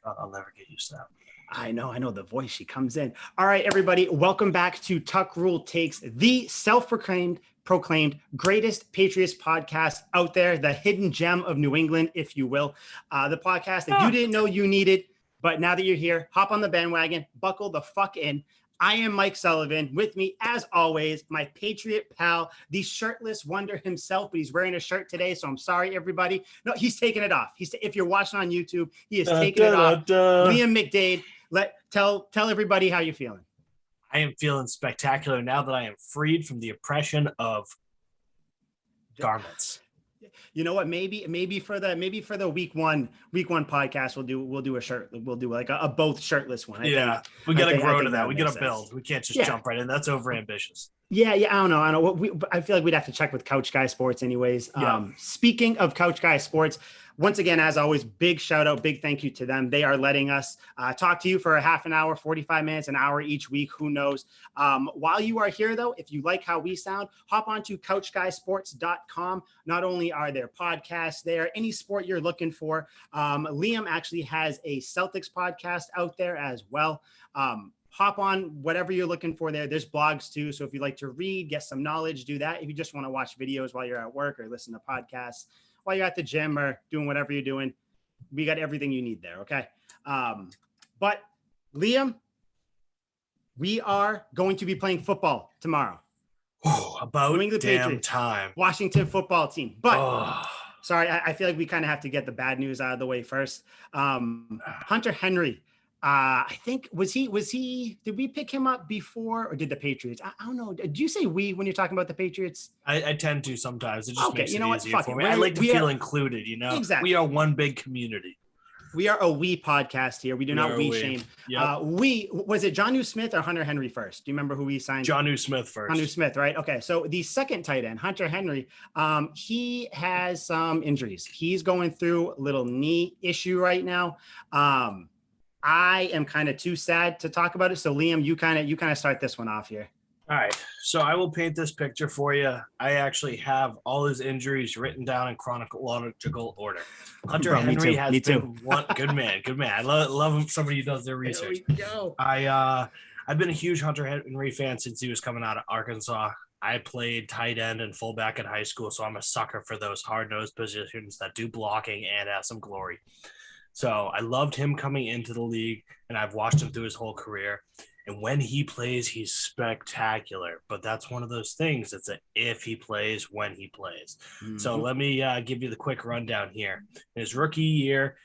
I'll never get used to that. I know the voice. She comes in. All right, everybody. Welcome back to Tuck Rule Takes, the self-proclaimed greatest Patriots podcast out there, the hidden gem of New England, if you will. The podcast that you didn't know you needed, but now that you're here, hop on the bandwagon, buckle the fuck in. I am Mike Sullivan. With me, as always, my Patriot pal, the shirtless wonder himself, but he's wearing a shirt today, so I'm sorry, everybody. No, he's taking it off. If you're watching on YouTube, he is taking it off. Liam McDade, tell everybody how you're feeling. I am feeling spectacular now that I am freed from the oppression of garments. You know what? Maybe for the week one podcast, we'll do a shirt. We'll do like a both shirtless one. We got to grow to that. We got to build. We can't just jump right in. That's over ambitious. Yeah. I don't know. I feel like we'd have to check with Couch Guy Sports anyways. Yeah. Speaking of Couch Guy Sports, once again, as always, big shout out, big thank you to them. They are letting us talk to you for a half an hour, 45 minutes, an hour each week. Who knows? While you are here, though, if you like how we sound, hop on to couchguysports.com. Not only are there podcasts there, any sport you're looking for. Liam actually has a Celtics podcast out there as well. Hop on whatever you're looking for there. There's blogs too. So if you like to read, get some knowledge, do that. If you just want to watch videos while you're at work or listen to podcasts while you're at the gym or doing whatever you're doing, we got everything you need there. Okay. But Liam, we are going to be playing football tomorrow. About New England Patriots, time. Washington football team. But sorry, I feel like we kind of have to get the bad news out of the way first. Hunter Henry, I think did we pick him up before or did the Patriots? I don't know. Do you say we when you're talking about the Patriots? I tend to sometimes. It just makes it easier for me. I like to feel included, Exactly. We are one big community. We are a we podcast here. We do not we shame. Yep. Was it Jonnu Smith or Hunter Henry first? Do you remember who we signed? Jonnu Smith first. Jonnu Smith, right? Okay. So the second tight end, Hunter Henry, he has some injuries. He's going through a little knee issue right now. I am kind of too sad to talk about it. So Liam, you kind of start this one off here. All right. So I will paint this picture for you. I actually have all his injuries written down in chronological order. Hunter Henry has been one good man. I love somebody who does their research. There we go. I've been a huge Hunter Henry fan since he was coming out of Arkansas. I played tight end and fullback in high school, so I'm a sucker for those hard-nosed positions that do blocking and have some glory. So I loved him coming into the league, and I've watched him through his whole career. And when he plays, he's spectacular. But that's one of those things. It's a if he plays, when he plays. Mm-hmm. So let me give you the quick rundown here. In his rookie year,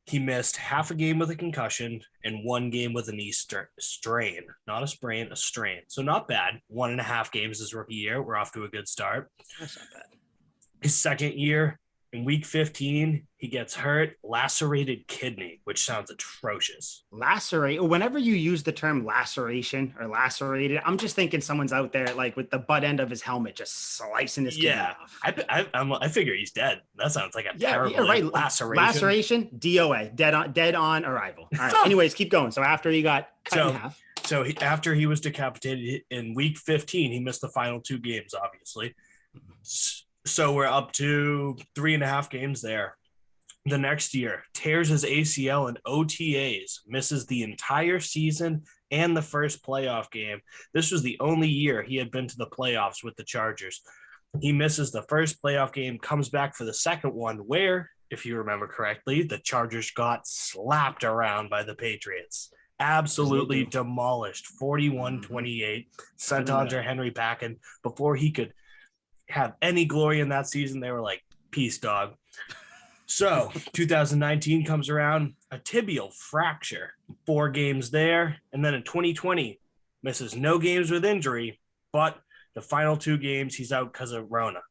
he missed half a game with a concussion and one game with a knee strain. Not a sprain, a strain. So not bad. 1.5 games his rookie year. We're off to a good start. That's not bad. His second year, in week 15, he gets hurt, lacerated kidney, which sounds atrocious. Lacerate. Whenever you use the term laceration or lacerated, I'm just thinking someone's out there like with the butt end of his helmet just slicing his kidney off. I figure he's dead. That sounds like a terrible laceration. Laceration, DOA, dead on arrival. All right. Anyways, keep going. So after he got cut in half. So after he was decapitated in week 15, he missed the final 2 games, obviously. So we're up to 3.5 games there. The next year, tears his ACL in OTAs, misses the entire season and the first playoff game. This was the only year he had been to the playoffs with the Chargers. He misses the first playoff game, comes back for the second one, where, if you remember correctly, the Chargers got slapped around by the Patriots. Absolutely demolished, 41-28, sent Hunter Henry back, and before he could have any glory in that season, they were like, peace, dog. So 2019 comes around, a tibial fracture, 4 games there. And then in 2020, misses no games with injury, but the final 2 games, he's out because of Rona.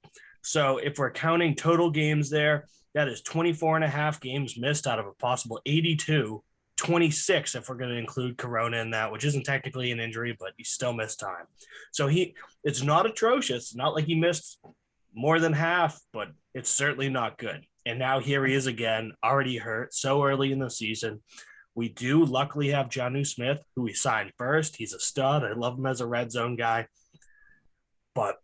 So if we're counting total games there, that is 24.5 games missed out of a possible 82, 26 if we're going to include Corona in that, which isn't technically an injury, but he still missed time. So it's not atrocious. Not like he missed more than half, but it's certainly not good. And now here he is again, already hurt so early in the season. We do luckily have Jonnu Smith, who we signed first. He's a stud. I love him as a red zone guy. But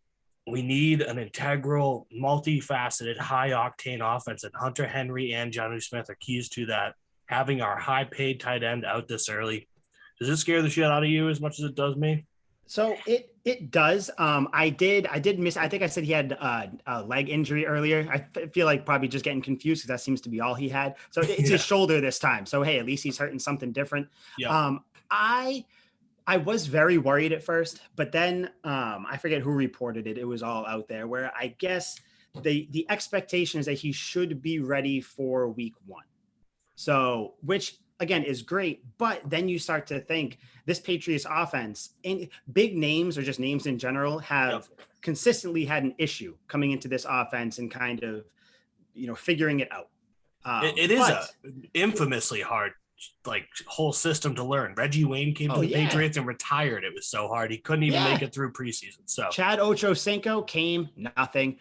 we need an integral, multifaceted, high-octane offense, and Hunter Henry and Jonnu Smith are keys to that. having our high-paid tight end out this early, does it scare the shit out of you as much as it does me? So it does. I did miss. I think I said he had a leg injury earlier. I feel like probably just getting confused because that seems to be all he had. So it's his shoulder this time. So hey, at least he's hurting something different. Yeah. I was very worried at first, but then I forget who reported it. It was all out there where I guess the expectation is that he should be ready for week 1. So, which again is great, but then you start to think this Patriots offense and big names or just names in general have consistently had an issue coming into this offense and kind of, figuring it out. It is infamously hard, like, whole system to learn. Reggie Wayne came to the Patriots and retired. It was so hard. He couldn't even make it through preseason. So Chad Ochocinco came, nothing.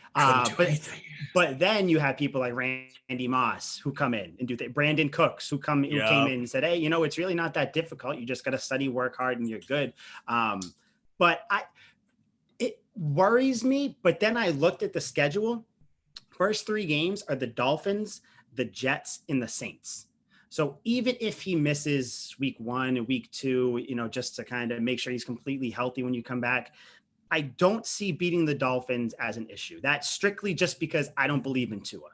But then you have people like Randy Moss who come in and do things. Brandon Cooks who came in and said, hey, it's really not that difficult. You just got to study, work hard, and you're good. But it worries me. But then I looked at the schedule. First 3 games are the Dolphins, the Jets, and the Saints. So even if he misses week 1 and week 2, just to kind of make sure he's completely healthy when you come back, I don't see beating the Dolphins as an issue. That's strictly just because I don't believe in Tua.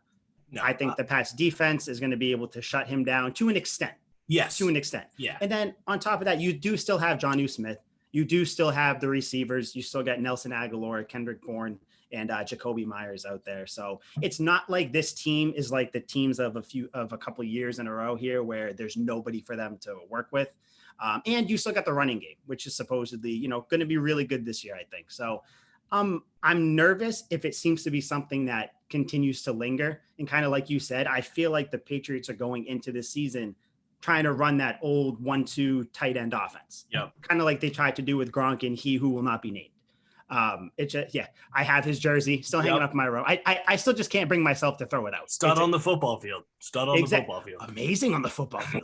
No, I think the Pats defense is going to be able to shut him down to an extent. Yes. To an extent. Yeah. And then on top of that, you do still have Jonnu Smith. You do still have the receivers. You still got Nelson Aguilar, Kendrick Bourne, and Jacoby Myers out there. So it's not like this team is like the teams of a couple of years in a row here where there's nobody for them to work with. And you still got the running game, which is supposedly, going to be really good this year, I think. So I'm nervous if it seems to be something that continues to linger. And kind of like you said, I feel like the Patriots are going into this season trying to run that old 1-2 tight end offense. Yep. Kind of like they tried to do with Gronk and he who will not be named. I have his jersey still hanging up in my row. I still just can't bring myself to throw it out. Stud on the football field. The football field. Amazing on the football field.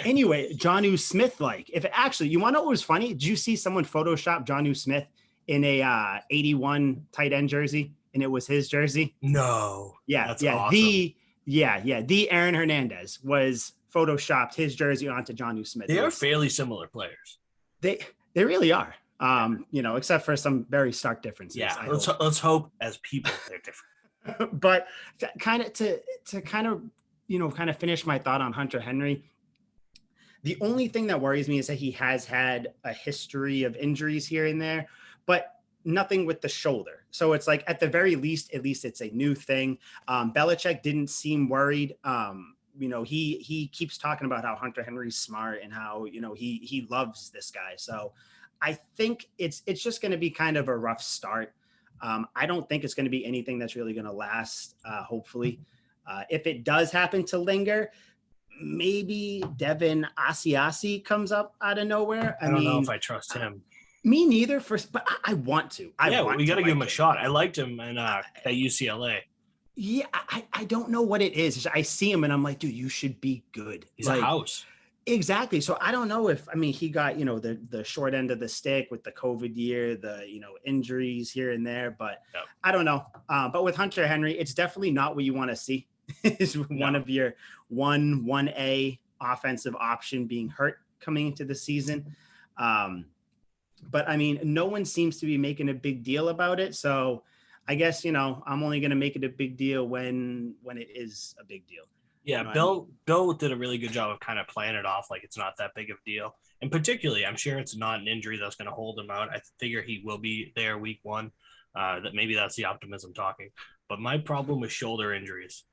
Anyway, Jonnu Smith, if it actually, you want to know what was funny? Did you see someone Photoshop Jonnu Smith in a 81 tight end jersey and it was his jersey? No. Yeah. That's yeah. awesome. The Aaron Hernandez was Photoshopped his jersey onto Jonnu Smith. They are fairly similar players. They really are. Except for some very stark differences. Yeah, let's hope as people they're different. But kind of finish my thought on Hunter Henry. The only thing that worries me is that he has had a history of injuries here and there, but nothing with the shoulder. So it's like at the very least, it's a new thing. Belichick didn't seem worried. He keeps talking about how Hunter Henry's smart and how, he loves this guy. So I think it's just going to be kind of a rough start. I don't think it's going to be anything that's really going to last, hopefully. If it does happen to linger, maybe Devin Asiasi comes up out of nowhere. I don't know if I trust him. Me neither, but I want to. We got to give him a shot. I liked him at UCLA. Yeah, I don't know what it is. I see him and I'm like, dude, you should be good. He's a house. Exactly. So I don't know if, he got, the short end of the stick with the COVID year, the, injuries here and there, but I don't know. But with Hunter Henry, it's definitely not what you want to see. Is one of your 1A offensive option being hurt coming into the season. But no one seems to be making a big deal about it. So I guess, I'm only going to make it a big deal when it is a big deal. Yeah, Bill did a really good job of kind of playing it off like it's not that big of a deal. And particularly, I'm sure it's not an injury that's going to hold him out. I figure he will be there week 1. That maybe that's the optimism talking. But my problem with shoulder injuries,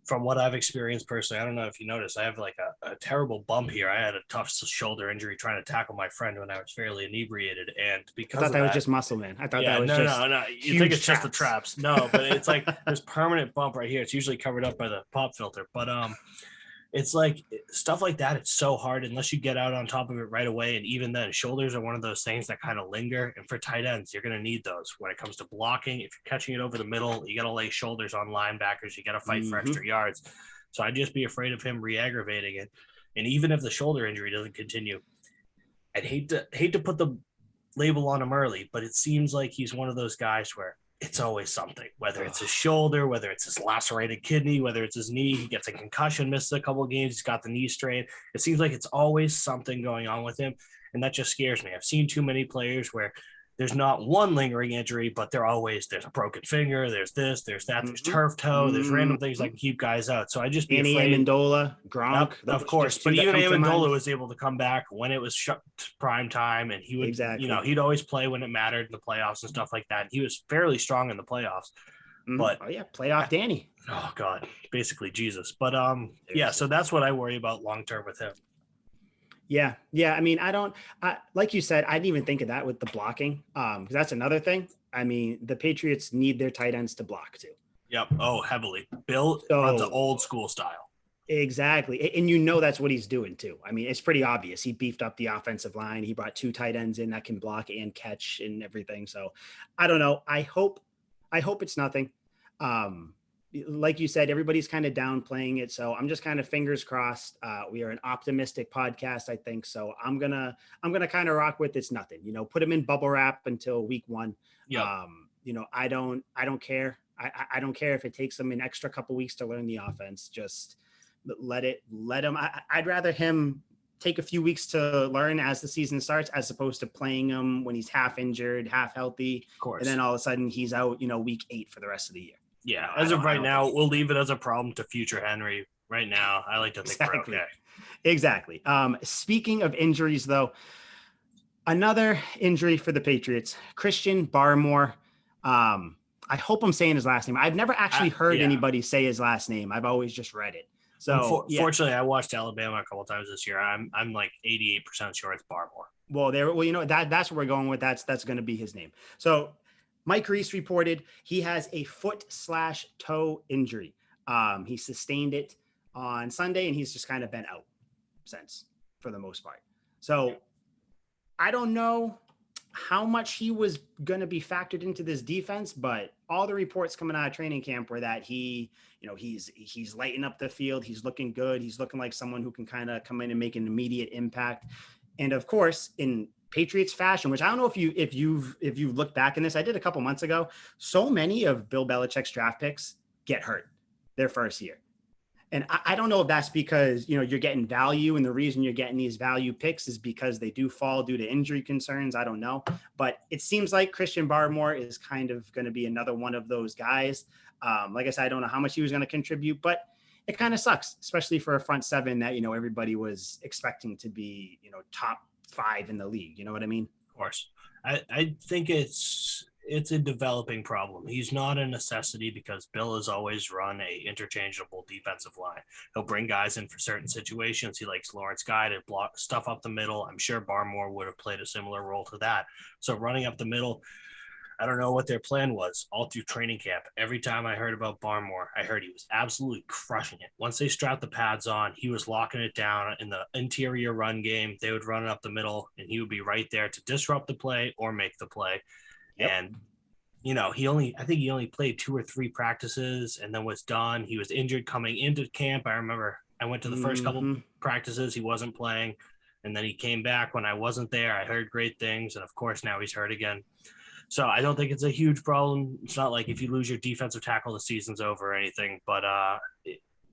from what I've experienced personally, I don't know if you noticed, I have like a terrible bump here. I had a tough shoulder injury trying to tackle my friend when I was fairly inebriated. And because I thought that was just muscle, man. I thought that was no. You think it's just the traps. No, but it's like this permanent bump right here. It's usually covered up by the pop filter. But it's like stuff like that. It's so hard unless you get out on top of it right away. And even then, shoulders are one of those things that kind of linger. And for tight ends, you're going to need those when it comes to blocking. If you're catching it over the middle, you got to lay shoulders on linebackers. You got to fight for extra yards. So I'd just be afraid of him re-aggravating it. And even if the shoulder injury doesn't continue, I'd hate to put the label on him early, but it seems like he's one of those guys where it's always something, whether it's his shoulder, whether it's his lacerated kidney, whether it's his knee, he gets a concussion, misses a couple of games, he's got the knee strain. It seems like it's always something going on with him. And that just scares me. I've seen too many players where there's not one lingering injury, but there's a broken finger, there's this, there's that, there's turf toe, there's random things that can keep guys out. So I just be Danny afraid. Amendola, Gronk, Of course, but even Amendola was able to come back when it was prime time, and he would, he'd always play when it mattered in the playoffs and stuff like that. He was fairly strong in the playoffs, but playoff Danny. Oh God, basically Jesus. But so that's what I worry about long term with him. Yeah. I mean, like you said, I didn't even think of that with the blocking. Because that's another thing. I mean, the Patriots need their tight ends to block too. Yep. Oh, heavily. Bill runs an old school style. Exactly. And that's what he's doing too. I mean, it's pretty obvious. He beefed up the offensive line. He brought 2 tight ends in that can block and catch and everything. So I don't know. I hope it's nothing. Like you said, everybody's kind of downplaying it. So I'm just kind of fingers crossed. We are an optimistic podcast, I think. So I'm gonna kind of rock with it's nothing, put him in bubble wrap until week 1. Yep. I don't care. I don't care if it takes him an extra couple weeks to learn the offense. Just let him. I'd rather him take a few weeks to learn as the season starts, as opposed to playing him when he's half injured, half healthy. Of course. And then all of a sudden he's out, week 8 for the rest of the year. Yeah, as of right now, we'll leave it as a problem to future Henry. Right now, I like to think we're okay. Exactly. Speaking of injuries, though, another injury for the Patriots, Christian Barmore. I hope I'm saying his last name. I've never actually heard anybody say his last name. I've always just read it. So fortunately, I watched Alabama a couple of times this year. I'm like 88% sure it's Barmore. Well, that's what we're going with. That's going to be his name. So Mike Reese reported he has a foot/toe injury. He sustained it on Sunday, and he's just kind of been out since, for the most part. So I don't know how much he was going to be factored into this defense, but all the reports coming out of training camp were that he's lighting up the field. He's looking good. He's looking like someone who can kind of come in and make an immediate impact. And of course, in Patriots fashion, which I don't know if you've looked back in this, I did a couple months ago. So many of Bill Belichick's draft picks get hurt their first year. And I don't know if that's because, you're getting value, and the reason you're getting these value picks is because they do fall due to injury concerns. I don't know, but it seems like Christian Barmore is kind of going to be another one of those guys. Like I said, I don't know how much he was going to contribute, but it kind of sucks, especially for a front seven that, everybody was expecting to be, top 5 in the league. You know what I mean? Of course. I think it's a developing problem. He's not a necessity because Bill has always run a interchangeable defensive line. He'll bring guys in for certain situations. He likes Lawrence Guy to block stuff up the middle. I'm sure Barmore would have played a similar role to that. So running up the middle, I don't know what their plan was all through training camp. Every time I heard about Barmore, I heard he was absolutely crushing it. Once they strapped the pads on, he was locking it down in the interior run game. They would run it up the middle, and he would be right there to disrupt the play or make the play. Yep. And, I think he only played 2 or 3 practices and then was done. He was injured coming into camp. I remember I went to the first couple practices. He wasn't playing. And then he came back when I wasn't there. I heard great things. And of course, now he's hurt again. So I don't think it's a huge problem. It's not like if you lose your defensive tackle, the season's over or anything. But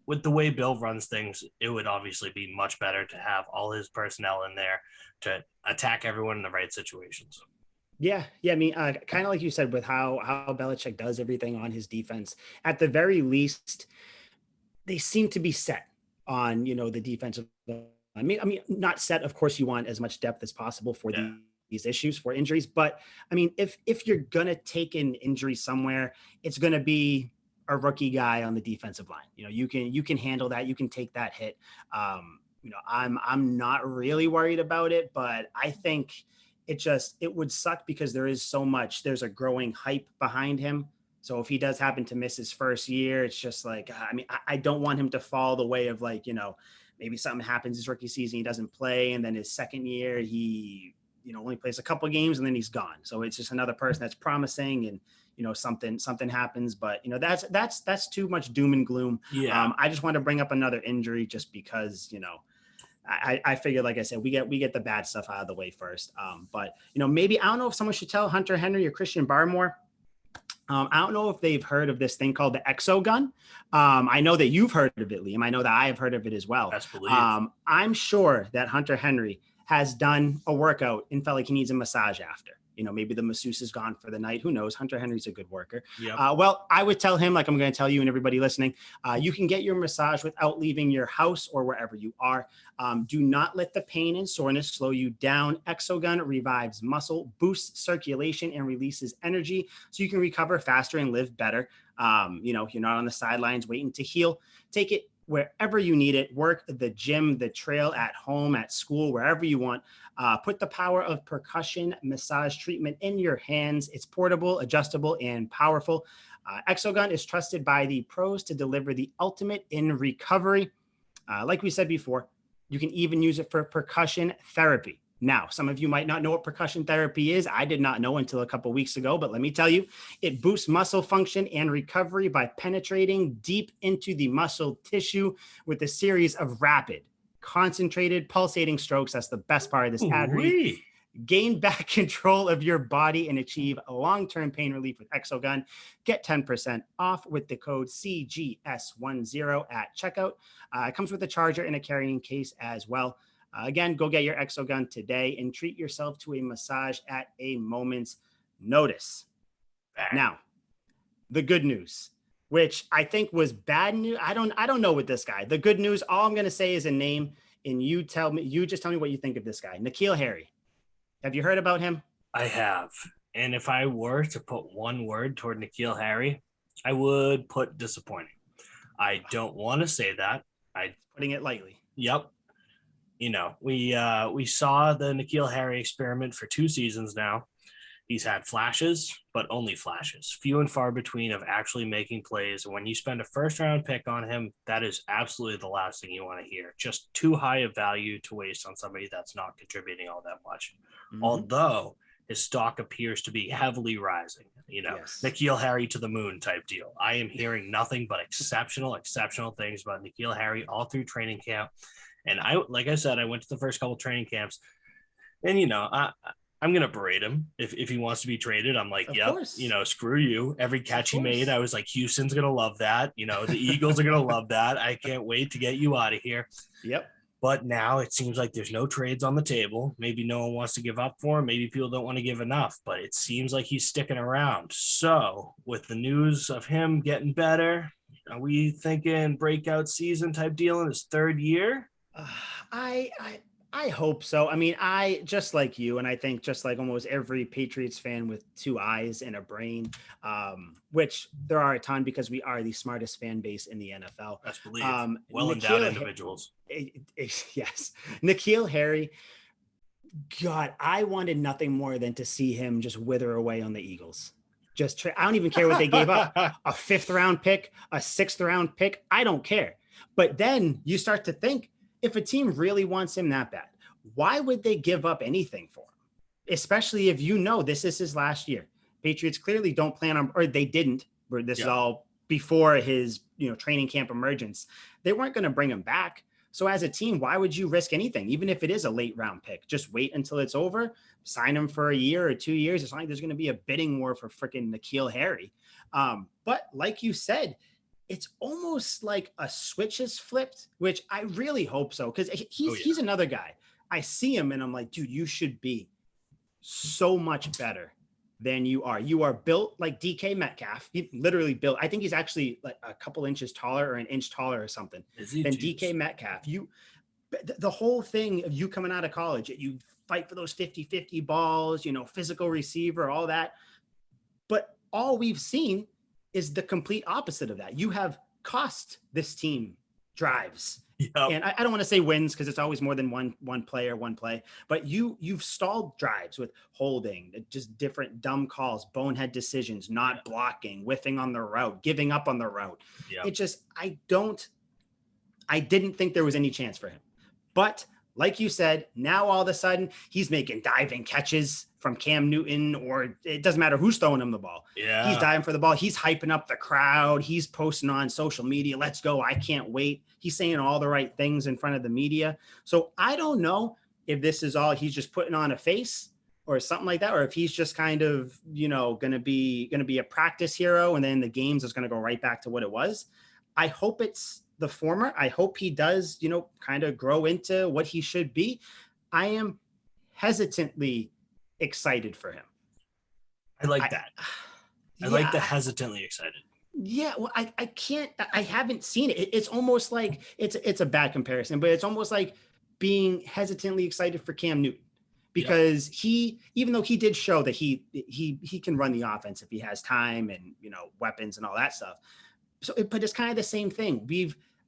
with the way Bill runs things, it would obviously be much better to have all his personnel in there to attack everyone in the right situations. Yeah. I mean, kind of like you said, with how Belichick does everything on his defense, at the very least, they seem to be set on, the defensive. I mean, not set. Of course, you want as much depth as possible for these issues, for injuries. But I mean, if you're going to take an injury somewhere, it's going to be a rookie guy on the defensive line. You can handle that. You can take that hit. I'm not really worried about it, but I think it would suck because there's a growing hype behind him. So if he does happen to miss his first year, it's just like, I mean, I don't want him to fall the way of like, maybe something happens his rookie season, he doesn't play. And then his second year, he, only plays a couple games and then he's gone. So it's just another person that's promising and, something happens, but that's too much doom and gloom. Yeah. I just want to bring up another injury just because, I figured, like I said, we get the bad stuff out of the way first. But maybe, I don't know if someone should tell Hunter Henry or Christian Barmore, I don't know if they've heard of this thing called the Exo Gun. I know that you've heard of it, Liam. I know that I have heard of it as well. Best believe. I'm sure that Hunter Henry has done a workout and felt like he needs a massage after. Maybe the masseuse is gone for the night. Who knows? Hunter Henry's a good worker. Yep. Well, I would tell him, like I'm going to tell you and everybody listening, you can get your massage without leaving your house or wherever you are. Do not let the pain and soreness slow you down. Exogun revives muscle, boosts circulation, and releases energy so you can recover faster and live better. You're not on the sidelines waiting to heal. Take it wherever you need it. Work, the gym, the trail, at home, at school, wherever you want. Put the power of percussion massage treatment in your hands. It's portable, adjustable, and powerful. Exogun is trusted by the pros to deliver the ultimate in recovery. Like we said before, you can even use it for percussion therapy. Now, some of you might not know what percussion therapy is. I did not know until a couple of weeks ago, but let me tell you, it boosts muscle function and recovery by penetrating deep into the muscle tissue with a series of rapid, concentrated, pulsating strokes. That's the best part of this ad read. Gain back control of your body and achieve long-term pain relief with Exogun. Get 10% off with the code CGS10 at checkout. It comes with a charger and a carrying case as well. Again, go get your Exogun today and treat yourself to a massage at a moment's notice. Now, the good news, which I think was bad news. I don't know with this guy. The good news, all I'm going to say is a name, and you just tell me what you think of this guy. Nikhil Harry. Have you heard about him? I have. And if I were to put one word toward Nikhil Harry, I would put disappointing. I don't want to say that. Putting it lightly. Yep. We saw the Nikhil Harry experiment for 2 seasons now. He's had flashes, but only flashes. Few and far between of actually making plays. And when you spend a first-round pick on him, that is absolutely the last thing you want to hear. Just too high of value to waste on somebody that's not contributing all that much. Mm-hmm. Although his stock appears to be heavily rising. Yes. Nikhil Harry to the moon type deal. I am hearing nothing but exceptional things about Nikhil Harry all through training camp. And like I said, I went to the first couple training camps, and I'm going to berate him if he wants to be traded. I'm like, yep, screw you. Every catch he made, I was like, Houston's going to love that. The Eagles are going to love that. I can't wait to get you out of here. Yep. But now it seems like there's no trades on the table. Maybe no one wants to give up for him. Maybe people don't want to give enough, but it seems like he's sticking around. So with the news of him getting better, are we thinking breakout season type deal in his 3rd year? I hope so. I mean, I just like you, and I think just like almost every Patriots fan with 2 eyes and a brain, which there are a ton because we are the smartest fan base in the NFL. Best believe. Well-endowed individuals. Yes. Nikhil Harry, God, I wanted nothing more than to see him just wither away on the Eagles. I don't even care what they gave up. A 5th round pick, a 6th round pick. I don't care. But then you start to think, if a team really wants him that bad, why would they give up anything for him? Especially if this is his last year. Patriots clearly don't plan on, or they didn't. This is all before his training camp emergence. They weren't going to bring him back. So as a team, why would you risk anything, even if it is a late round pick? Just wait until it's over, sign him for a year or 2 years. It's not like there's going to be a bidding war for freaking Nikhil Harry. But like you said, it's almost like a switch is flipped, which I really hope so, because he's another guy. I see him and I'm like, dude, you should be so much better than you are. You are built like DK Metcalf. He literally built. I think he's actually like a couple inches taller or an inch taller or something than DK Metcalf. The whole thing of you coming out of college, you fight for those 50-50 balls, physical receiver, all that. But all we've seen is the complete opposite of that. You have cost this team drives. Yep. And I don't want to say wins because it's always more than one play, but you've stalled drives with holding, just different dumb calls, bonehead decisions, not blocking, whiffing on the route, giving up on the route. Yep. It just, I didn't think there was any chance for him. But like you said, now all of a sudden he's making diving catches from Cam Newton, or it doesn't matter who's throwing him the ball. Yeah. He's diving for the ball. He's hyping up the crowd. He's posting on social media. Let's go. I can't wait. He's saying all the right things in front of the media. So I don't know if this is all he's just putting on a face, or something like that, or if he's just kind of, going to be a practice hero, and then the games is going to go right back to what it was. I hope it's the former. I hope he does, kind of grow into what he should be. I am hesitantly excited for him. I like that. I like the hesitantly excited. Yeah, well, I haven't seen it. It's almost like it's a bad comparison, but it's almost like being hesitantly excited for Cam Newton, because even though he did show that he can run the offense if he has time and, weapons and all that stuff. So, but it's kind of the same thing.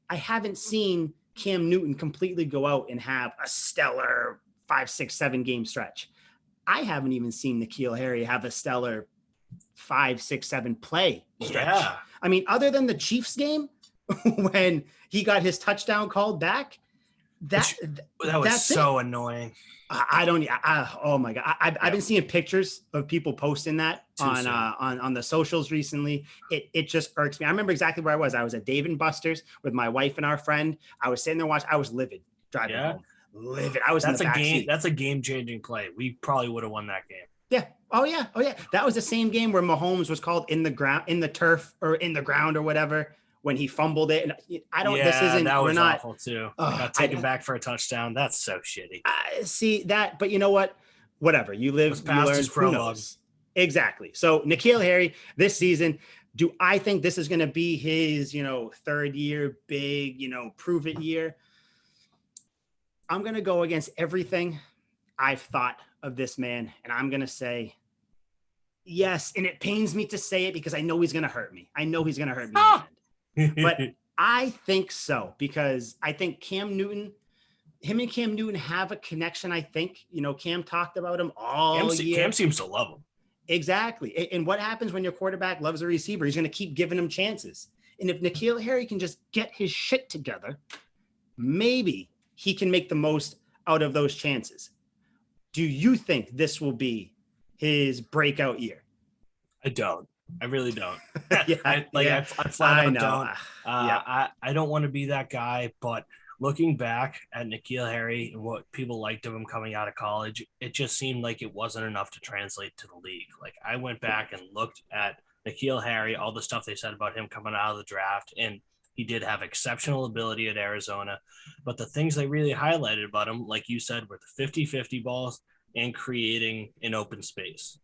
I haven't seen Cam Newton completely go out and have a stellar 5, 6, 7 game stretch. I haven't even seen Nikhil Harry have a stellar 5, 6, 7 play stretch. Yeah. I mean, other than the Chiefs game when he got his touchdown called back, that was so annoying. Oh my God. I've been seeing pictures of people posting that on the socials recently. It just irks me. I remember exactly where I was. I was at Dave & Buster's with my wife and our friend. I was sitting there watching. I was livid driving home. Livid. I was in the back seat. That's a game-changing play. We probably would have won that game. Yeah. Oh yeah. That was the same game where Mahomes was called in the turf or in the ground or whatever when he fumbled it. And I don't. This isn't. That was we're not, awful too. Got taken back for a touchdown. That's so shitty. See that, but you know what? Whatever. You live. You learn. Who knows? Exactly. So Nikhil Harry this season. Do I think this is going to be his, third year big, prove it year? I'm going to go against everything I've thought of this man, and I'm going to say yes. And it pains me to say it because I know he's going to hurt me. In the end. But I think so, because I think him and Cam Newton have a connection. I think, Cam talked about him all year. Cam seems to love him. Exactly. And what happens when your quarterback loves a receiver? He's going to keep giving him chances. And if Nikhil Harry can just get his shit together, maybe he can make the most out of those chances. Do you think this will be his breakout year? I don't. I really don't. I flat out don't. I don't want to be that guy, but looking back at Nikhil Harry and what people liked of him coming out of college, it just seemed like it wasn't enough to translate to the league. Like, I went back and looked at Nikhil Harry, all the stuff they said about him coming out of the draft, and he did have exceptional ability at Arizona. But the things they really highlighted about him, like you said, were the 50-50 balls and creating an open space.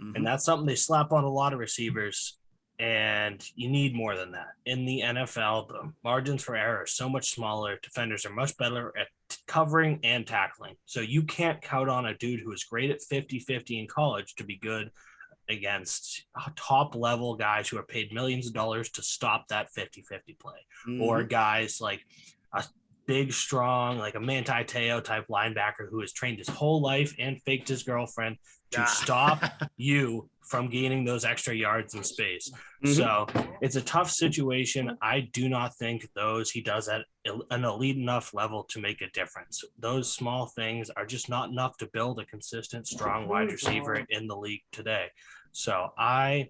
Mm-hmm. And that's something they slap on a lot of receivers, and you need more than that. In the NFL, the margins for error are so much smaller. Defenders are much better at covering and tackling. So you can't count on a dude who is great at 50-50 in college to be good against top-level guys who are paid millions of dollars to stop that 50-50 play. Mm-hmm. Or guys like a big, strong, like a Manti Te'o type linebacker who has trained his whole life and faked his girlfriend to stop you from gaining those extra yards in space. Mm-hmm. So it's a tough situation. I do not think he does at an elite enough level to make a difference. Those small things are just not enough to build a consistent, strong wide receiver in the league today. So I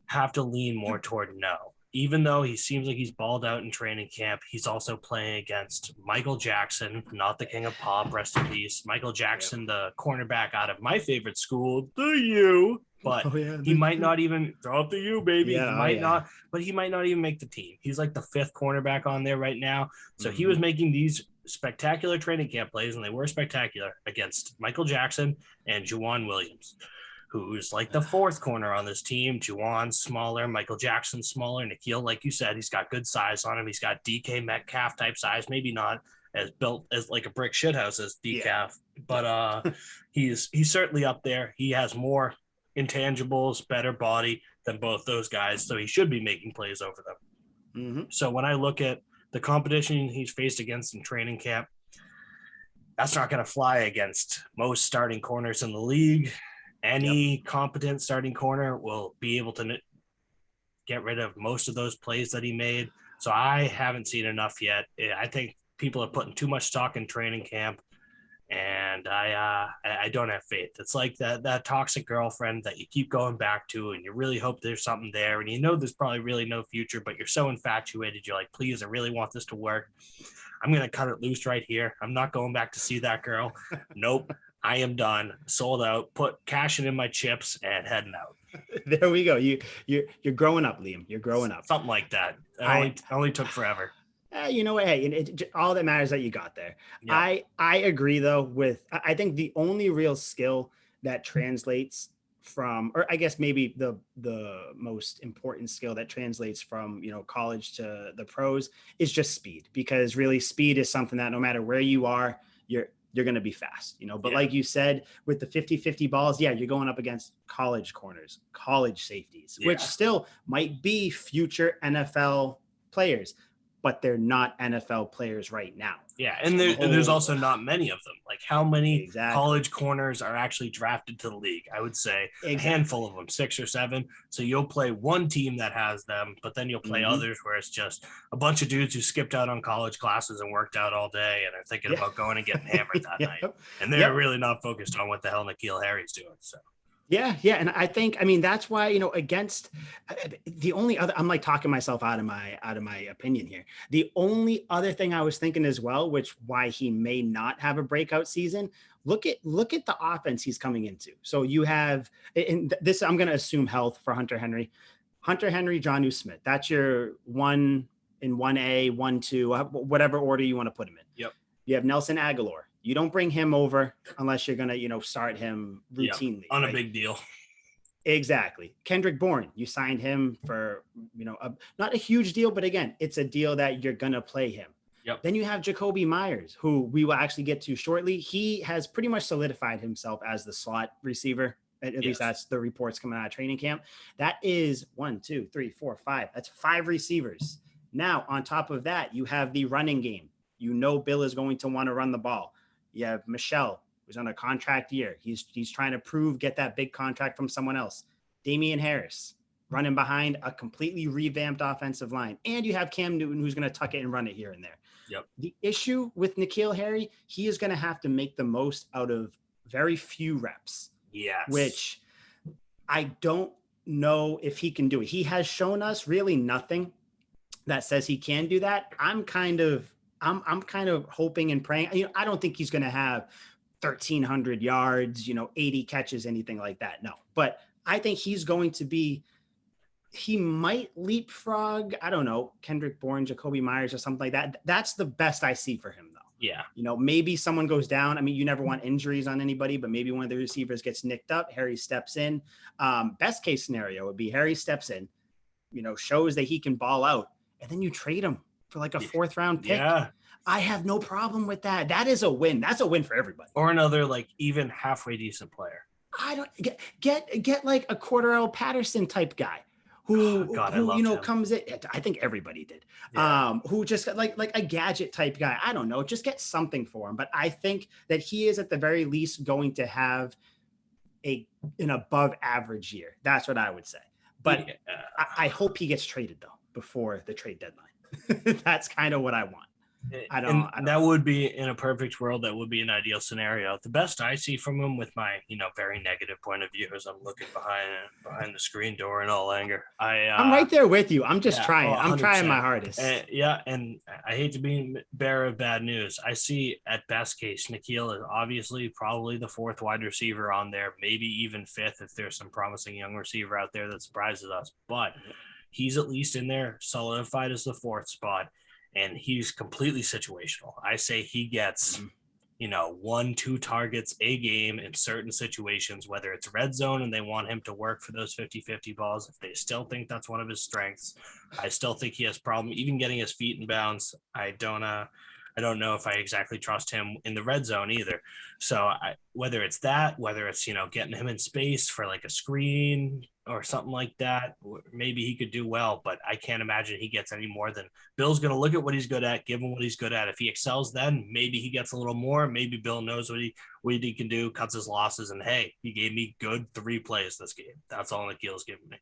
have to lean more toward no. Even though he seems like he's balled out in training camp, he's also playing against Michael Jackson, not the king of pop, rest in peace. Michael Jackson, the cornerback out of my favorite school, the U. But he might not even throw up the U, baby. Yeah, he might not, but he might not even make the team. He's like the 5th cornerback on there right now. So he was making these spectacular training camp plays, and they were spectacular against Michael Jackson and Juwan Williams, who's like the 4th corner on this team. Juwan's smaller, Michael Jackson's smaller. Nikhil, like you said, he's got good size on him. He's got DK Metcalf type size, maybe not as built as like a brick shithouse as DK, but he's certainly up there. He has more intangibles, better body than both those guys, so he should be making plays over them. Mm-hmm. So when I look at the competition he's faced against in training camp, that's not going to fly against most starting corners in the league. Any competent starting corner will be able to get rid of most of those plays that he made. So I haven't seen enough yet. I think people are putting too much stock in training camp, and I don't have faith. It's like that toxic girlfriend that you keep going back to, and you really hope there's something there, and you know there's probably really no future, but you're so infatuated. You're like, please, I really want this to work. I'm going to cut it loose right here. I'm not going back to see that girl. Nope. I am done, sold out, cashing in my chips and heading out. There we go. You're growing up, Liam. You're growing up. Something like that. It only took forever. You know what? Hey, all that matters is that you got there. Yeah. I agree though I think the only real skill that translates from, or I guess maybe the most important skill that translates from, college to the pros is just speed, because really speed is something that no matter where you are, you're going to be fast, but like you said, with the 50-50 balls, you're going up against college corners, college safeties, which still might be future NFL players, but they're not NFL players right now. Yeah, and there's also not many of them. Like, how many college corners are actually drafted to the league? I would say a handful of them, 6 or 7. So you'll play one team that has them, but then you'll play others where it's just a bunch of dudes who skipped out on college classes and worked out all day and are thinking about going and getting hammered that night. And they're really not focused on what the hell Nikhil Harry's doing. So. Yeah. And I think, that's why, against the only other, I'm like talking myself out of my opinion here. The only other thing I was thinking as well, why he may not have a breakout season, look at the offense he's coming into. So you have, and this, I'm going to assume health for Hunter Henry, Jonnu Smith. That's your 1 in 1A, 1-2, whatever order you want to put him in. Yep. You have Nelson Aguilar. You don't bring him over unless you're going to, start him routinely. On a big deal. Exactly. Kendrick Bourne, you signed him for, not a huge deal, but again, it's a deal that you're going to play him. Yep. Then you have Jacoby Myers, who we will actually get to shortly. He has pretty much solidified himself as the slot receiver. At least that's the reports coming out of training camp. That is 1, 2, 3, 4, 5. That's 5 receivers. Now, on top of that, you have the running game. Bill is going to want to run the ball. You have Michelle, who's on a contract year. He's trying to get that big contract from someone else. Damian Harris running behind a completely revamped offensive line. And you have Cam Newton, who's going to tuck it and run it here and there. Yep. The issue with Nikhil Harry, he is going to have to make the most out of very few reps. Yes. Which I don't know if he can do it. He has shown us really nothing that says he can do that. I'm kind of hoping and praying. I don't think he's going to have 1,300 yards, 80 catches, anything like that. No, but I think he might leapfrog, I don't know, Kendrick Bourne, Jacoby Myers or something like that. That's the best I see for him though. Yeah. Maybe someone goes down. You never want injuries on anybody, but maybe one of the receivers gets nicked up. Harry steps in. Best case scenario would be Harry steps in, shows that he can ball out, and then you trade him for like a 4th round pick. Yeah. I have no problem with that. That is a win. That's a win for everybody. Or another even halfway decent player. I don't get like a Cordell Patterson type guy who comes in. I think everybody did. Yeah. Who just like a gadget type guy. I don't know. Just get something for him. But I think that he is at the very least going to have an above average year. That's what I would say. But I hope he gets traded though before the trade deadline. That's kind of what I want. That would be, in a perfect world, that would be an ideal scenario. The best I see from him, with my very negative point of view, as I'm looking behind the screen door in all anger. I'm right there with you. I'm just trying. I'm trying my hardest. And I hate to be bearer of bad news. I see at best case Nikhil is obviously probably the 4th wide receiver on there, maybe even 5th if there's some promising young receiver out there that surprises us. But he's at least in there, solidified as the 4th spot. And he's completely situational. I say he gets, 1-2 targets a game in certain situations, whether it's red zone and they want him to work for those 50-50 balls. If they still think that's one of his strengths, I still think he has problem even getting his feet in bounds. I don't know if I exactly trust him in the red zone either. So whether it's getting him in space for like a screen or something like that, maybe he could do well, but I can't imagine he gets any more than Bill's going to look at what he's good at, give him what he's good at. If he excels, then maybe he gets a little more. Maybe Bill knows what he can do, cuts his losses, and hey, he gave me good 3 plays this game. That's all Nikhil's giving me.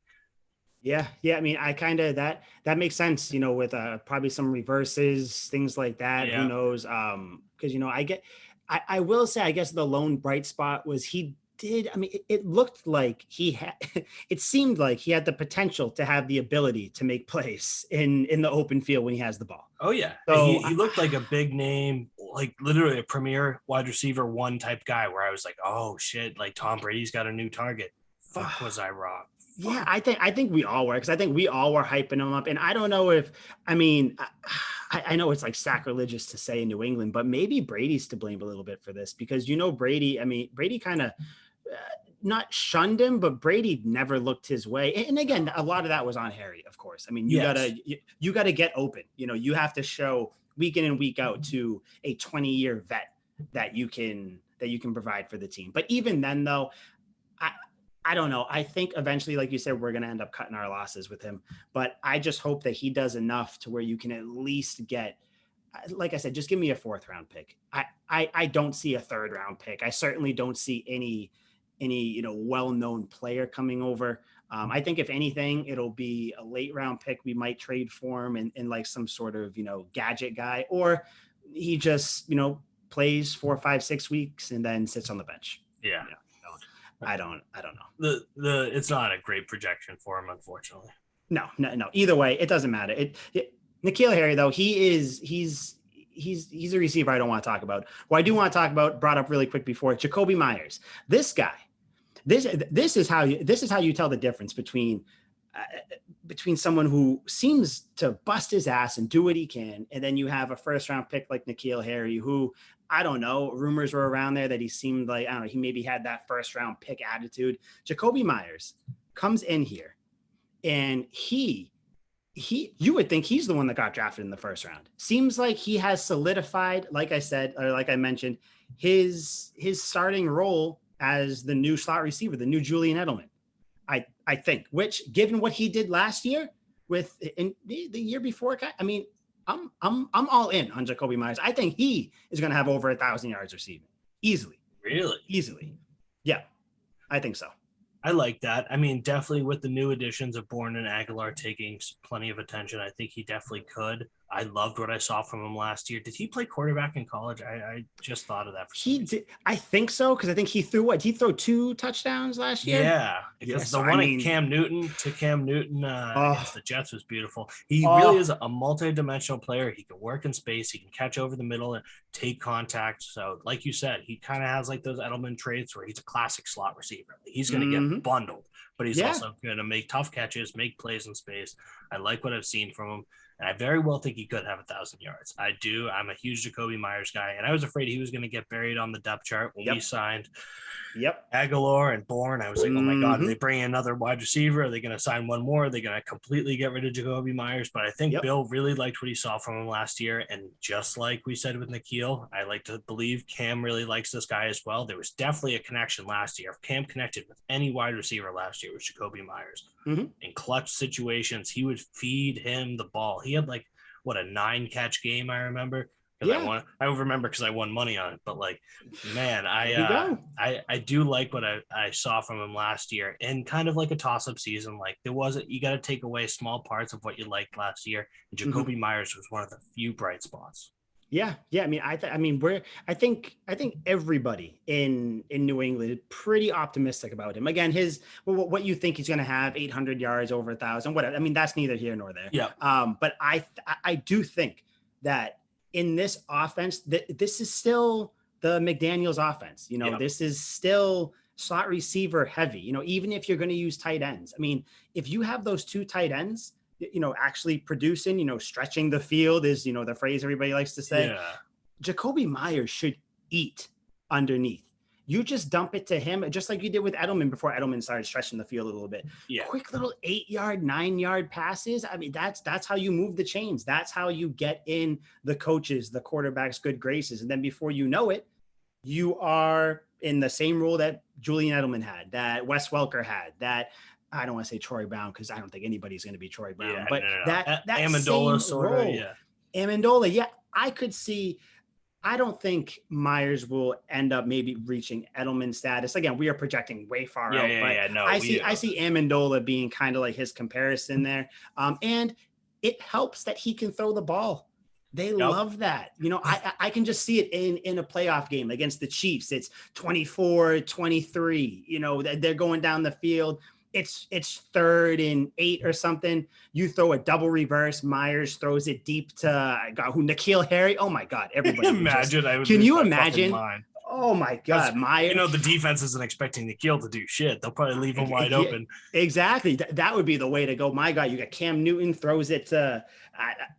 Yeah. I kind of that makes sense, with probably some reverses, things like that. Yeah. Who knows? Because I will say, I guess the lone bright spot was he did. It looked like it seemed like he had the potential to have the ability to make plays in the open field when he has the ball. Oh yeah, so he looked like a big name like literally a premier wide receiver one type guy where I was like, oh shit, like Tom Brady's got a new target. Fuck, was I wrong? Yeah, I think we all were, because I think we all were hyping him up. And I don't know if, I mean, I know it's like sacrilegious to say in New England, but maybe Brady's to blame a little bit for this, because, you know, Brady kind of not shunned him, but Brady never looked his way. And again, a lot of that was on Harry, of course. I mean, you gotta get open. You know, you have to show week in and week out to a 20-year vet that you can provide for the team. But even then, though, I don't know. I think eventually, like you said, we're going to end up cutting our losses with him. But I just hope that he does enough to where you can at least get, like I said, just give me a 4th round pick. I don't see a 3rd round pick. I certainly don't see any you know, well-known player coming over. I think if anything, it'll be a late round pick. We might trade for him and like some sort of, you know, gadget guy, or he just, you know, plays 4, 5, 6 weeks and then sits on the bench. Yeah. I don't know. It's not a great projection for him, unfortunately. No. Either way, it doesn't matter. Nikhil Harry, though, he's a receiver I don't want to talk about. Who I do want to talk about, brought up really quick before, Jacoby Myers. This guy, this is how you tell the difference between someone who seems to bust his ass and do what he can, and then you have a 1st round pick like Nikhil Harry, who, I don't know, rumors were around there that he seemed like, I don't know, he maybe had that 1st round pick attitude. Jacoby Myers comes in here, and you would think he's the one that got drafted in the 1st round. Seems like he has solidified, like I said, or like I mentioned, his starting role as the new slot receiver, the new Julian Edelman. I think, which, given what he did last year with in the year before, I mean, I'm all in on Jacoby Myers. I think he is going to have over 1,000 yards receiving easily. Really? Easily. Yeah, I think so. I like that. I mean, definitely with the new additions of Bourne and Aguilar taking plenty of attention, I think he definitely could. I loved what I saw from him last year. Did he play quarterback in college? I just thought of that. He did. I think so, because I think he threw 2 touchdowns last year? Yeah. Because the one at Cam Newton against the Jets was beautiful. He really is a multi-dimensional player. He can work in space. He can catch over the middle and take contact. So like you said, he kind of has like those Edelman traits where he's a classic slot receiver. He's going to get bundled, but he's also going to make tough catches, make plays in space. I like what I've seen from him. And I very well think he could have 1,000 yards. I do. I'm a huge Jacoby Myers guy, and I was afraid he was going to get buried on the depth chart when we signed Aguilar and Bourne. I was like, oh my God, are they bringing another wide receiver? Are they going to sign one more? Are they going to completely get rid of Jacoby Myers? But I think Bill really liked what he saw from him last year. And just like we said with Nikhil, I like to believe Cam really likes this guy as well. There was definitely a connection last year. If Cam connected with any wide receiver last year, it was Jacoby Myers. In clutch situations, he would feed him the ball. He had like, what, a 9-catch game, I remember. I remember because I won money on it. But like, man, I do like what I saw from him last year, and kind of like a toss-up season. Like, you got to take away small parts of what you liked last year. And Jacoby Myers was one of the few bright spots. Yeah. I mean, I think everybody in New England is pretty optimistic about him. Again, what you think he's going to have 800 yards, over 1,000, whatever. I mean, that's neither here nor there. Yeah. But I do think that in this offense, this is still the McDaniels offense. You know, this is still slot receiver heavy. You know, even if you're going to use tight ends. I mean, if you have those 2 tight ends, you know, actually producing, you know, stretching the field is, you know, the phrase everybody likes to say. Yeah. Jacoby Myers should eat underneath. You just dump it to him, just like you did with Edelman before Edelman started stretching the field a little bit. Yeah. Quick little 8-yard, 9-yard passes. I mean, that's how you move the chains. That's how you get in the coaches, the quarterbacks' good graces. And then before you know it, you are in the same role that Julian Edelman had, that Wes Welker had, that I don't want to say Troy Brown, because I don't think anybody's going to be Troy Brown, but that Amendola sort of, Amendola, I could see. I don't think Myers will end up maybe reaching Edelman status. Again, we are projecting way far out, but I see Amendola being kind of like his comparison there. And it helps that he can throw the ball. They love that. You know, I can just see it in a playoff game against the Chiefs. It's 24-23, you know, they're going down the field. it's 3rd and 8 or something. You throw a double reverse. Myers throws it deep to Nikhil Harry. Oh my God! Everybody, can you imagine? Oh my God, Myers! The defense isn't expecting Nikhil to do shit. They'll probably leave him wide open. Exactly. That would be the way to go. My God, you got Cam Newton throws it to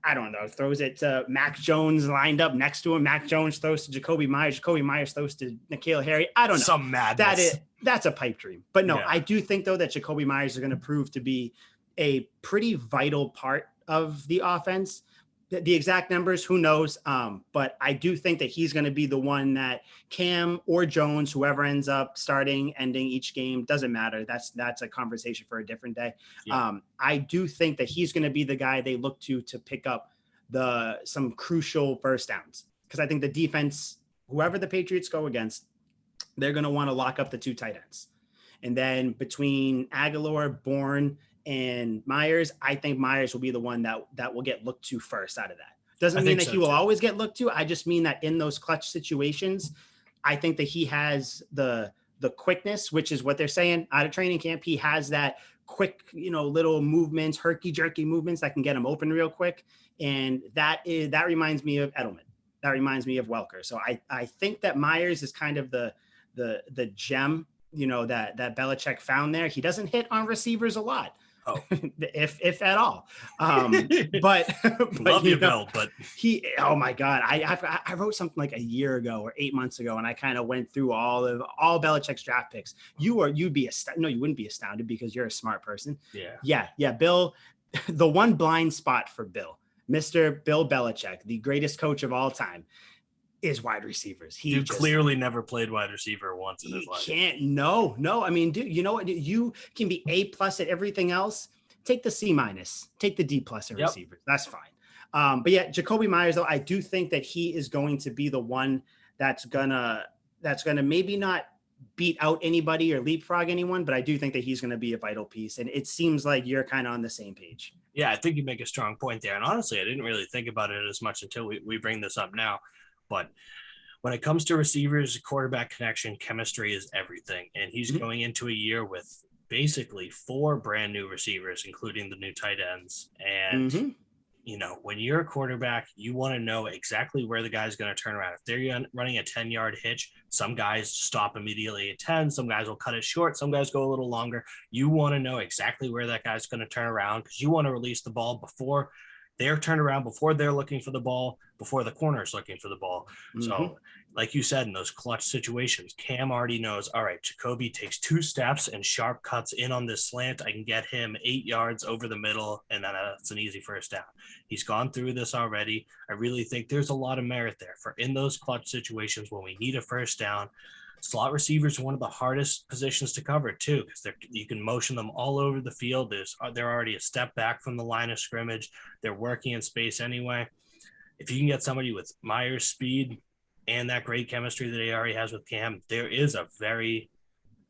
I don't know, throws it to Mac Jones lined up next to him. Mac Jones throws to Jacoby Myers. Jacoby Myers throws to Nikhil Harry. I don't know. Some madness. That's a pipe dream. But no, I do think, though, that Jacoby Myers is going to prove to be a pretty vital part of the offense. The exact numbers, who knows? But I do think that he's going to be the one that Cam or Jones, whoever ends up starting, ending each game, doesn't matter. That's a conversation for a different day. Yeah. I do think that he's going to be the guy they look to pick up some crucial first downs, because I think the defense, whoever the Patriots go against, they're going to want to lock up the 2 tight ends. And then between Aguilar, Bourne, and Myers, I think Myers will be the one that will get looked to first out of that. Doesn't mean that he will always get looked to. I just mean that in those clutch situations, I think that he has the quickness, which is what they're saying out of training camp. He has that quick, little movements, herky-jerky movements that can get him open real quick. And that reminds me of Edelman. That reminds me of Welker. So I think that Myers is kind of the gem, that Belichick found there. He doesn't hit on receivers a lot. Oh, if at all. But love you, Bill. But oh my God, I wrote something like a year ago or 8 months ago, and I kind of went through all Belichick's draft picks. You'd be no, you wouldn't be astounded because you're a smart person. Yeah. Bill, the one blind spot for Bill, Mr. Bill Belichick, the greatest coach of all time, is wide receivers. He clearly never played wide receiver once in his life. No. I mean, dude, you know what? You can be A+ at everything else. Take the C-, take the D+ at receivers. That's fine. But yeah, Jacoby Myers, though, I do think that he is going to be the one that's gonna maybe not beat out anybody or leapfrog anyone, but I do think that he's going to be a vital piece. And it seems like you're kind of on the same page. Yeah, I think you make a strong point there. And honestly, I didn't really think about it as much until we bring this up now. But when it comes to receivers, quarterback connection, chemistry is everything. And he's going into a year with basically 4 brand new receivers, including the new tight ends. And, when you're a quarterback, you want to know exactly where the guy's going to turn around. If they're running a 10-yard hitch, some guys stop immediately at 10. Some guys will cut it short. Some guys go a little longer. You want to know exactly where that guy's going to turn around, because you want to release the ball before they're turned around, before they're looking for the ball, before the corner's looking for the ball. So like you said, in those clutch situations, Cam already knows, all right, Jacoby takes 2 steps and sharp cuts in on this slant. I can get him 8 yards over the middle, and then that's an easy first down. He's gone through this already. I really think there's a lot of merit there for in those clutch situations when we need a first down. Slot receivers are one of the hardest positions to cover too, because you can motion them all over the field. They're already a step back from the line of scrimmage. They're working in space anyway. If you can get somebody with Myers' speed and that great chemistry that he already has with Cam, there is a very,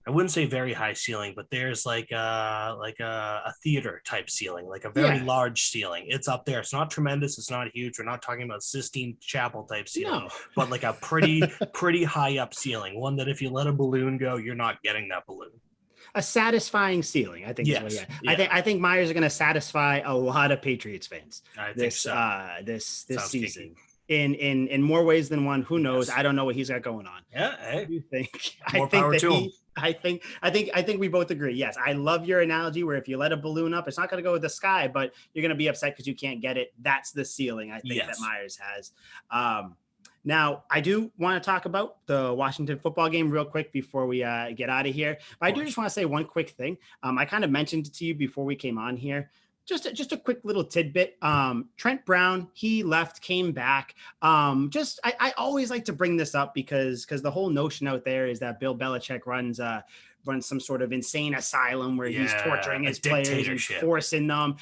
I wouldn't say very high ceiling, but there's like a theater type ceiling, like a very large ceiling. It's up there. It's not tremendous. It's not huge. We're not talking about Sistine Chapel type ceiling, but like a pretty high up ceiling. One that if you let a balloon go, you're not getting that balloon. A satisfying ceiling, I think. Yes. I think Myers are going to satisfy a lot of Patriots fans this season. Kinky. In more ways than one. Who knows? Yes. I don't know what he's got going on. Yeah, hey. You think? More power to him. I think we both agree. Yes, I love your analogy where if you let a balloon up, it's not going to go with the sky, but you're going to be upset because you can't get it. That's the ceiling I think that Myers has. Now, I do want to talk about the Washington football game real quick before we get out of here. But I do just want to say one quick thing. I kind of mentioned it to you before we came on here. Just a quick little tidbit. Trent Brown, he left, came back. I always like to bring this up because the whole notion out there is that Bill Belichick runs some sort of insane asylum where he's torturing his players and forcing them,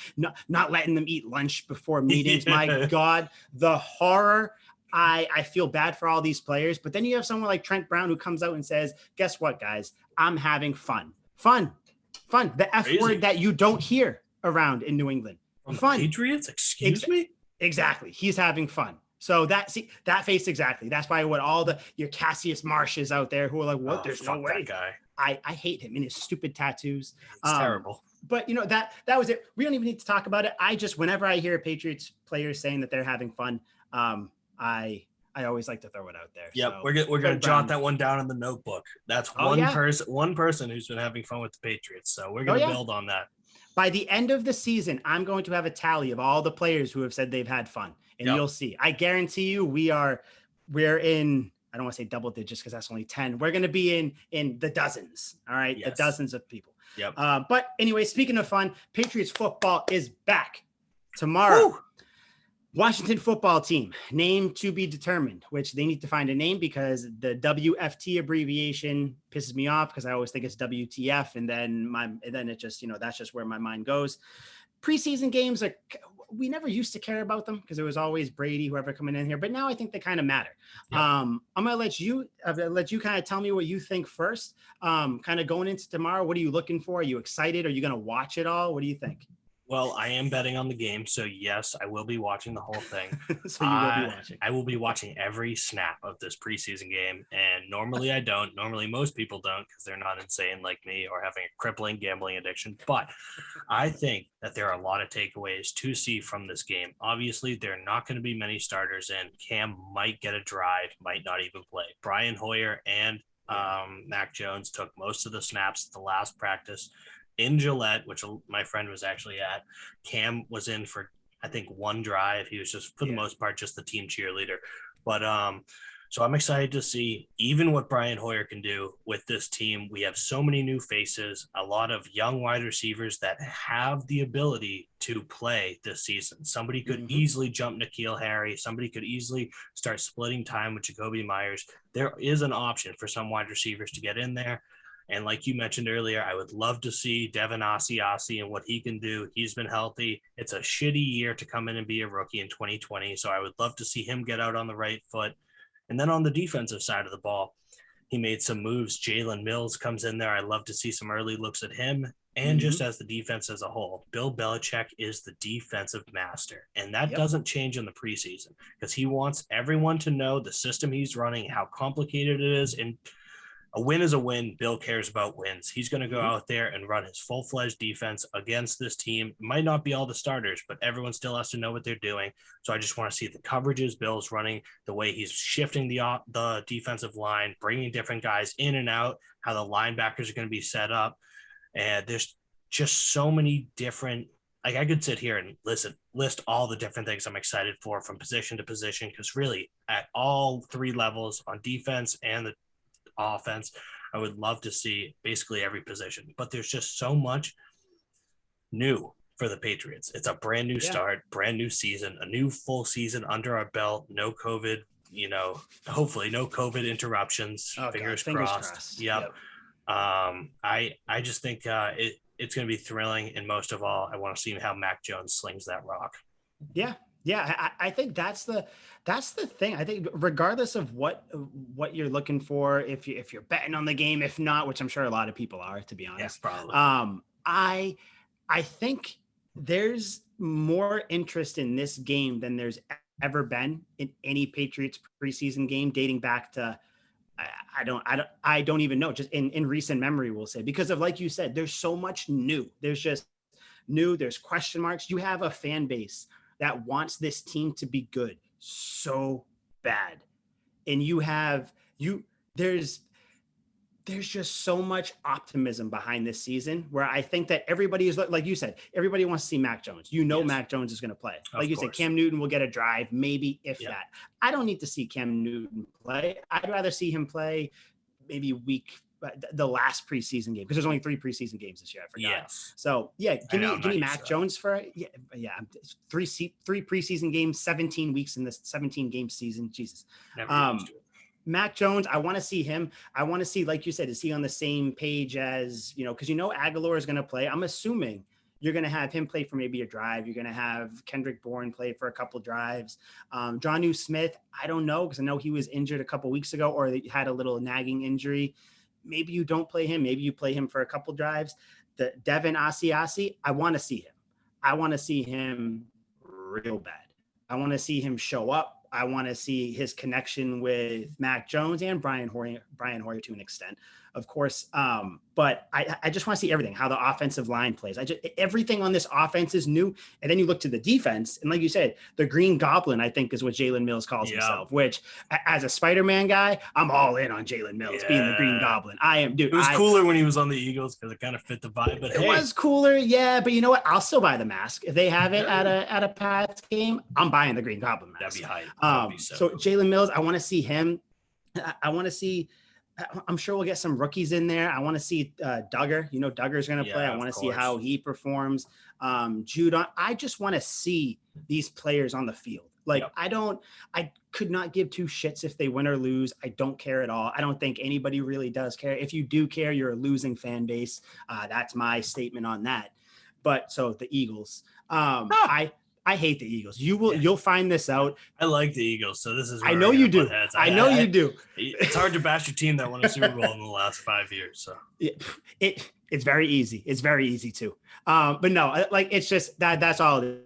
not letting them eat lunch before meetings. My God, the horror. I feel bad for all these players, but then you have someone like Trent Brown who comes out and says, guess what, guys? I'm having fun. The F word that you don't hear around in New England. Fun. Patriots? Excuse me? Exactly. He's having fun. So that face exactly. That's why what all your Cassius Marshes out there who are like, what? There's no way. I hate him and his stupid tattoos. It's terrible. But that was it. We don't even need to talk about it. Whenever I hear Patriots players saying that they're having fun, I always like to throw it out there. Yep, so, we're gonna jot that one down in the notebook. That's one person who's been having fun with the Patriots. So we're gonna build on that. By the end of the season, I'm going to have a tally of all the players who have said they've had fun, and you'll see. I guarantee you, we're in. I don't want to say double digits because that's only 10. We're going to be in the dozens. All right, the dozens of people. Yep. But anyway, speaking of fun, Patriots football is back tomorrow. Woo! Washington football team, name to be determined, which they need to find a name because the WFT abbreviation pisses me off because I always think it's WTF. And then it just, that's just where my mind goes. Preseason games we never used to care about them because it was always Brady, whoever coming in here. But now I think they kind of matter. Yep. I'm going to let you kind of tell me what you think first, kind of going into tomorrow. What are you looking for? Are you excited? Are you going to watch it all? What do you think? Well, I am betting on the game, so yes, I will be watching the whole thing. So you will be watching. I will be watching every snap of this preseason game, and normally I don't. Normally most people don't because they're not insane like me or having a crippling gambling addiction. But I think that there are a lot of takeaways to see from this game. Obviously, there are not going to be many starters in. Cam might get a drive, might not even play. Brian Hoyer and Mac Jones took most of the snaps at the last practice. In Gillette, which my friend was actually at. Cam was in for, I think, one drive. He was just, for the most part, just the team cheerleader. But so I'm excited to see even what Brian Hoyer can do with this team. We have so many new faces, a lot of young wide receivers that have the ability to play this season. Somebody could easily jump Nikhil Harry. Somebody could easily start splitting time with Jacoby Myers. There is an option for some wide receivers to get in there. And like you mentioned earlier, I would love to see Devin Asiasi and what he can do. He's been healthy. It's a shitty year to come in and be a rookie in 2020. So I would love to see him get out on the right foot. And then on the defensive side of the ball, he made some moves. Jalen Mills comes in there. I love to see some early looks at him. And just as the defense as a whole, Bill Belichick is the defensive master. And that doesn't change in the preseason because he wants everyone to know the system he's running, how complicated it is. And a win is a win. Bill cares about wins. He's going to go out there and run his full-fledged defense against this team. It might not be all the starters, but everyone still has to know what they're doing. So I just want to see the coverages Bill's running, the way he's shifting the defensive line, bringing different guys in and out, how the linebackers are going to be set up. And there's just so many different – like I could sit here and list all the different things I'm excited for from position to position because really at all three levels on defense and the offense, I would love to see basically every position, but there's just so much new for the Patriots. It's a brand new start, brand new season, a new full season under our belt, no COVID, hopefully no COVID interruptions. Fingers crossed. Yep. I just think it's going to be thrilling, and most of all, I want to see how Mac Jones slings that rock. Yeah, I think that's the thing. I think regardless of what you're looking for, if you're betting on the game, if not, which I'm sure a lot of people are, to be honest. Yeah, probably. I think there's more interest in this game than there's ever been in any Patriots preseason game dating back to I don't even know, just in recent memory, we'll say, because of, like you said, there's so much new. There's just new, there's question marks. You have a fan base that wants this team to be good so bad. And there's just so much optimism behind this season where I think that everybody is, like you said, everybody wants to see Mac Jones. Yes. Mac Jones is going to play. Like you said, Cam Newton will get a drive, maybe if that. I don't need to see Cam Newton play. I'd rather see him play maybe the last preseason game, because there's only 3 preseason games this year. I forgot. Yes. So give me Mac Jones for three preseason games, 17 weeks in this 17 game season. Jesus. Mac Jones, I want to see him. I want to see, like you said, is he on the same page as, because Aguilar is going to play. I'm assuming you're going to have him play for maybe a drive. You're going to have Kendrick Bourne play for a couple drives. Jonnu Smith, I don't know, because I know he was injured a couple weeks ago, or he had a little nagging injury. Maybe you don't play him. Maybe you play him for a couple drives. The Devin Asiasi, I want to see him. I want to see him real bad. I want to see him show up. I want to see his connection with Mac Jones and Brian Hoyer to an extent. of course. But I just want to see everything, how the offensive line plays. Everything on this offense is new. And then you look to the defense, and like you said, the Green Goblin, I think, is what Jalen Mills calls himself, which as a Spider-Man guy, I'm all in on Jalen Mills being the Green Goblin. I am, dude. It was cooler when he was on the Eagles because it kind of fit the vibe. But it was cooler, yeah. But you know what? I'll still buy the mask if they have it at a Pats game. I'm buying the Green Goblin mask. That'd be hype. So Jalen Mills, I want to see him. I want to see. I'm sure we'll get some rookies in there. I want to see Duggar. You know, Duggar's going to play. I want to see how he performs. Judon. I just want to see these players on the field. Like, I could not give two shits if they win or lose. I don't care at all. I don't think anybody really does care. If you do care, you're a losing fan base. That's my statement on that. But so the Eagles, I hate the Eagles. You'll find this out. I like the Eagles, so this is. I know you do. I know you do. It's hard to bash your team that won a Super Bowl in the last 5 years. So it's very easy. It's very easy too. But no, like it's just that's all it is.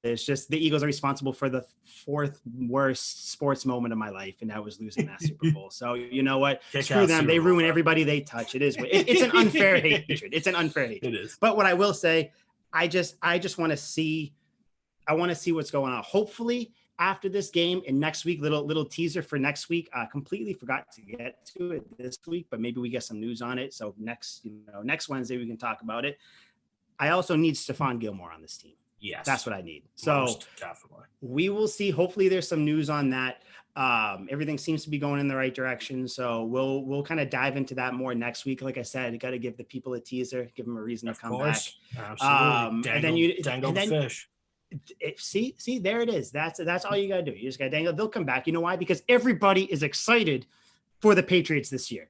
It's just the Eagles are responsible for the fourth worst sports moment of my life, and that was losing that Super Bowl. So you know what? Screw them. They ruin everybody they touch. It is. It's an unfair hatred. It's an unfair hatred. It is. But what I will say, I just want to see. I want to see what's going on. Hopefully, after this game and next week, little teaser for next week. Completely forgot to get to it this week, but maybe we get some news on it. So next Wednesday we can talk about it. I also need Stephon Gilmore on this team. Yes, that's what I need. So we will see. Hopefully, there's some news on that. Everything seems to be going in the right direction. So we'll kind of dive into that more next week. Like I said, you got to give the people a teaser, give them a reason to come back. Absolutely. And then you dangle the fish. See, there it is. That's all you got to do. You just got to dangle. They'll come back. You know why? Because everybody is excited for the Patriots this year.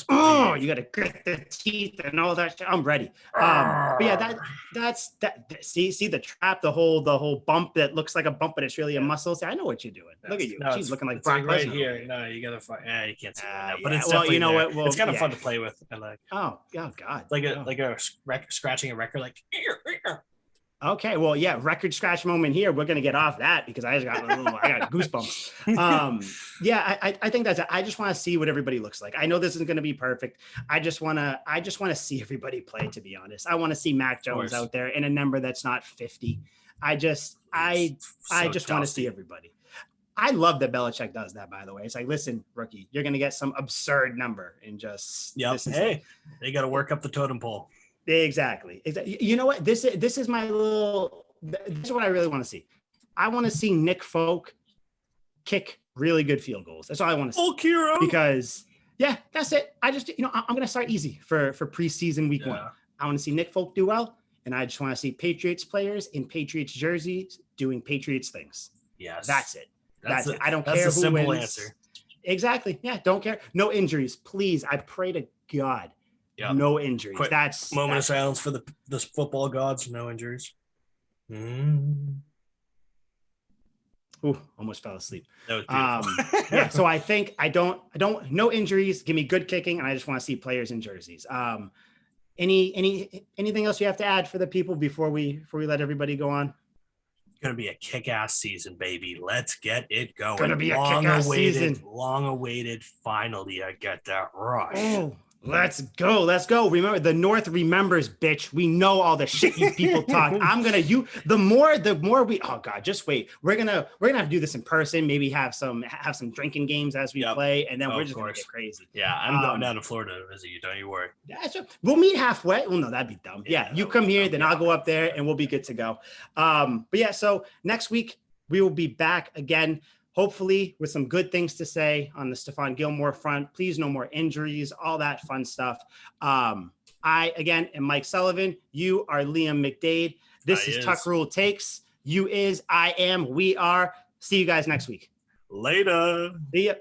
Oh, you got to grit the teeth and all that shit. I'm ready. But yeah, that's see the trap, the whole bump that looks like a bump, but it's really a muscle. See, I know what you're doing. Look at you. She's looking like Brock right Lesnar. Here. No, you gotta find. Yeah, you can't see that. But it's well, you know there. what? Well, it's kind of fun to play with. I like. Oh God. Like a scratching a record, like. Okay, well, yeah, record scratch moment here. We're gonna get off that because I got goosebumps. Yeah, I think that's it. I just want to see what everybody looks like. I know this isn't gonna be perfect. I just wanna see everybody play. To be honest, I want to see Mac Jones out there in a number that's not 50. I just want to see everybody. I love that Belichick does that. By the way, it's like, listen, rookie, you're gonna get some absurd number and just they got to work up the totem pole. Exactly. You know what? This is my little. This is what I really want to see. I want to see Nick Folk kick really good field goals. That's all I want to see. Folk hero. Because that's it. I just I'm going to start easy for preseason week 1. I want to see Nick Folk do well, and I just want to see Patriots players in Patriots jerseys doing Patriots things. Yes, that's it. That's it. I don't care who wins. Simple answer. Exactly. Yeah. Don't care. No injuries, please. I pray to God. Yep. No injuries. That's moment of silence for the football gods. No injuries. Ooh, almost fell asleep. That was beautiful. So I think I don't. No injuries. Give me good kicking, and I just want to see players in jerseys. Anything else you have to add for the people before we let everybody go on? Gonna be a kick-ass season, baby. Let's get it going. Gonna be a kick-ass season. Long awaited. Finally, I get that rush. Oh. Let's go. Remember, the North remembers, bitch. We know all the shit you people talk. The more we, oh God, just wait. We're gonna have to do this in person. Maybe have some drinking games as we play, and then we're just gonna get crazy. Yeah, I'm going down to Florida to visit you. Don't you worry. We'll meet halfway. Well, no, that'd be dumb. Yeah, you come here, then I'll go up there, and we'll be good to go. But yeah, so next week we will be back again. Hopefully with some good things to say on the Stephon Gilmore front. Please, no more injuries, all that fun stuff. I, again, am Mike Sullivan. You are Liam McDade. This is Tuck Rule Takes. You is, I am, we are. See you guys next week. Later. See ya.